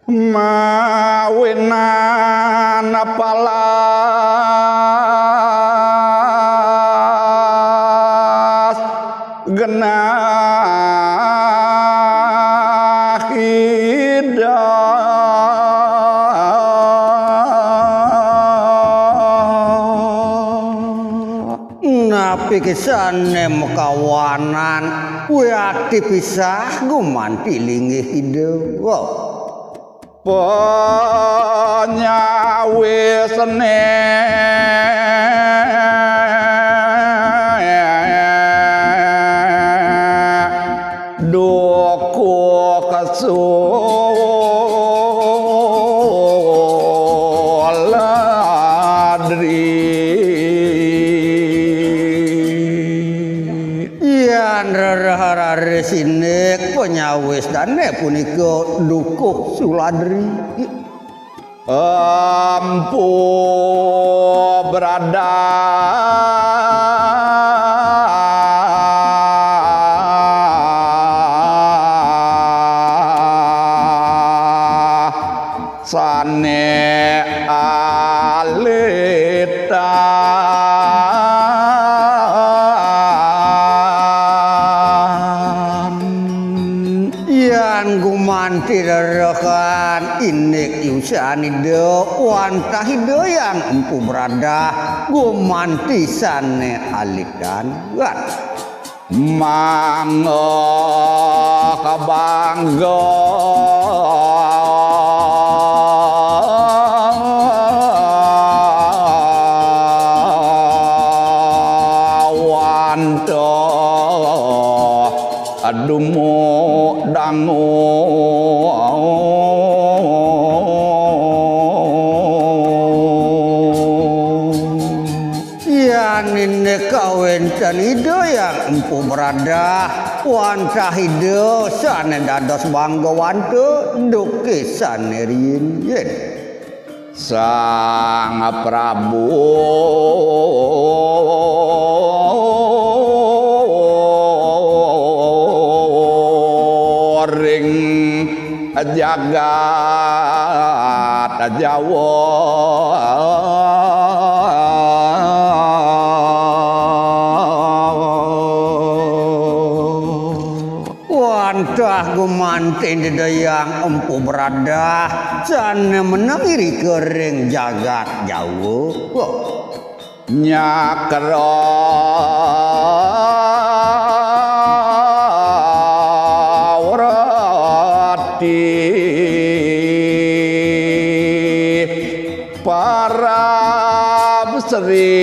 mawinan palas genah hidup napi kisane mekawanan kuwi ati pisah gumanti linggih hidup penyawi sene duku kasuladri yan rarahara sinek penyawis dane punika dukuh suladri empu berada sane alita yan gumanti rerekan inik yusanida wantah hidoyan empu berada gumanti sane alitan mangga kabangga adumu dangu yanine kawenten hidayah empu berada wantah hidup sane dados bangga wantu duki sane riyin sang Prabu ring jagat Jawa wantah gumanten dedayang empu berada sane menangiri kering jagat Jawa nyakra para seri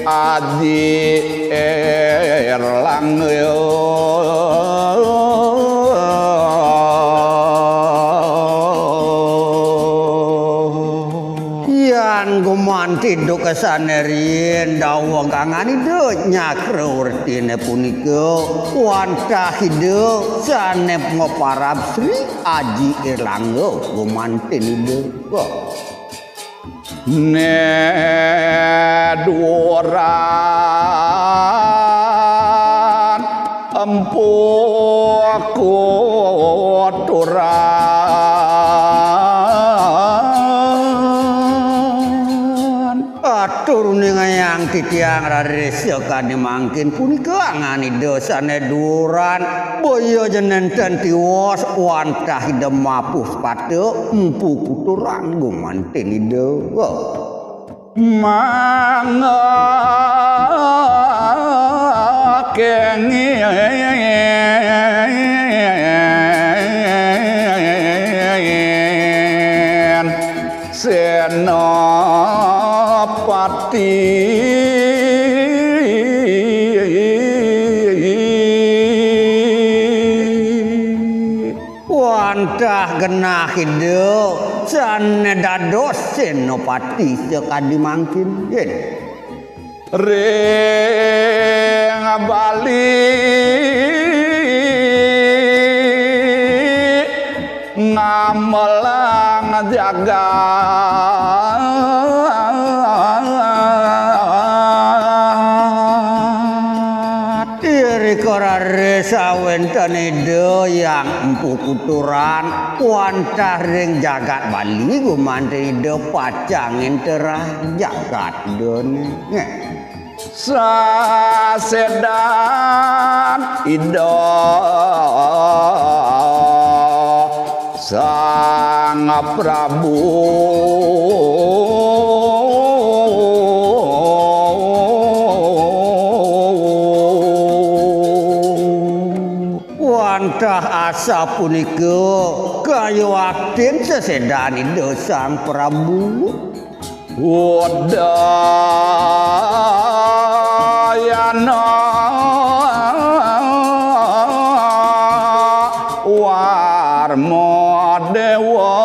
Adi Erlang yan gumanti do kesane riyen dawuh kangani do nyakra wertine punika wantah hidup sane ngoparab Sri Aji Erlangga gumanti niku neduran empu koturan aturune ngayang titiang raresya kane mangkin punika ngani dosane duran boyo jenenten tiwas wantah demapuh sepatu empu kuturan gumanten ide mangga kengen senopati wantah genah hidup sane dados senopati sekadi mangkin ring bali ngamelang jagat iri sawenten ide yang empu kuturan wantah ring jagat Bali gumanti ide pacangin terah jagat dene sasedan ida Sang Prabu wantah asa punika kaya atin sesedan ida Sang Prabu Udayana warma dewa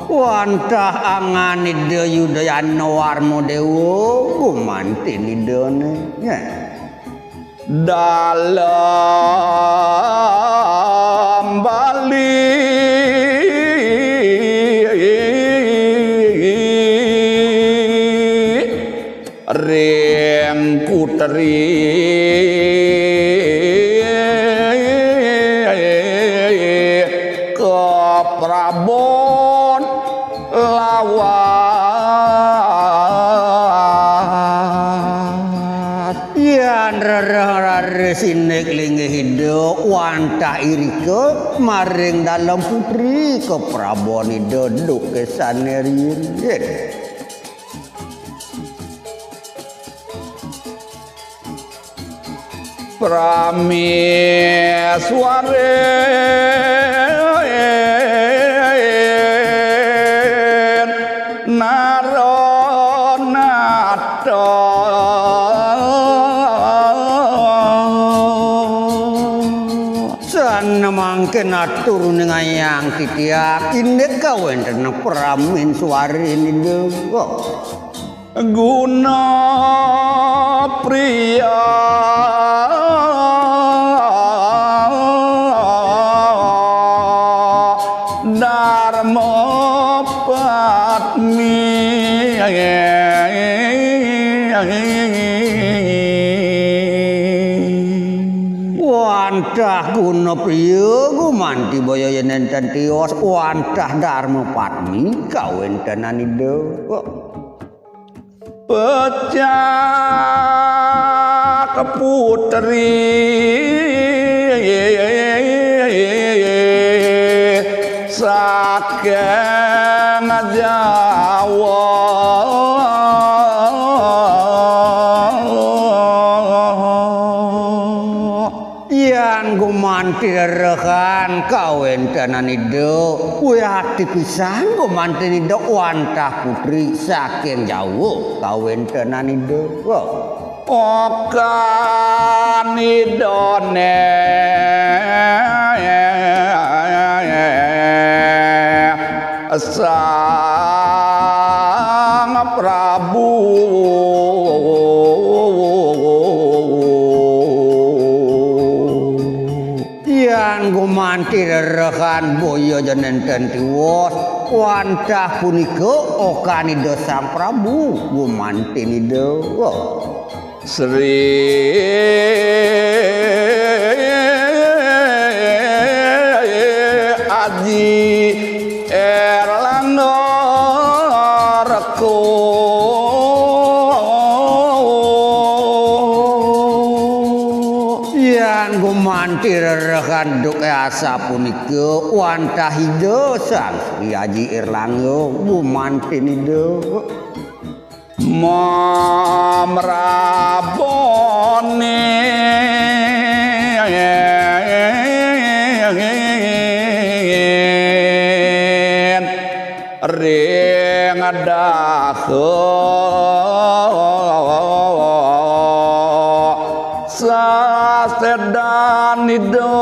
wantah angan ida Udayana warma dewa gumantin idane dalam Bali ring kuteri ke Prabon lawan yan rarah sinek lingi hidup wantah irike maring dalam putri ke Prabon duduk kesane ririn Prameswaren Naronata sana mangken atur ning ayang titiak indek kawenten Prameswaren itu guna pria Dharma Patmi wantah guna priya gumanti baya yen enten tiwas wantah Dharma Patmi kawentenan ida pecah putri saking Jawa yang gumanti rekan kawentenan ida kuwi ati pisan gumanti ida wantah putri saking Jawa kawentenan ida okan idone Sang Prabu yang gumanti rekan boyo jenenten tiwas wantah punika okanida Sang Prabu gumanti nida Sri Aji Erlangga Reko yang gumanti rekan duke asa punika wantah hida Sang Sri Aji Erlangga gumanti nida mamrabone ring dahe sasedan ida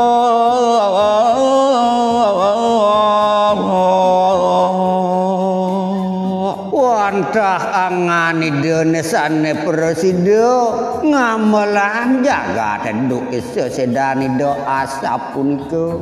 wantah angani dene sane presida ngamelan jagat nduk sesedani do asap punika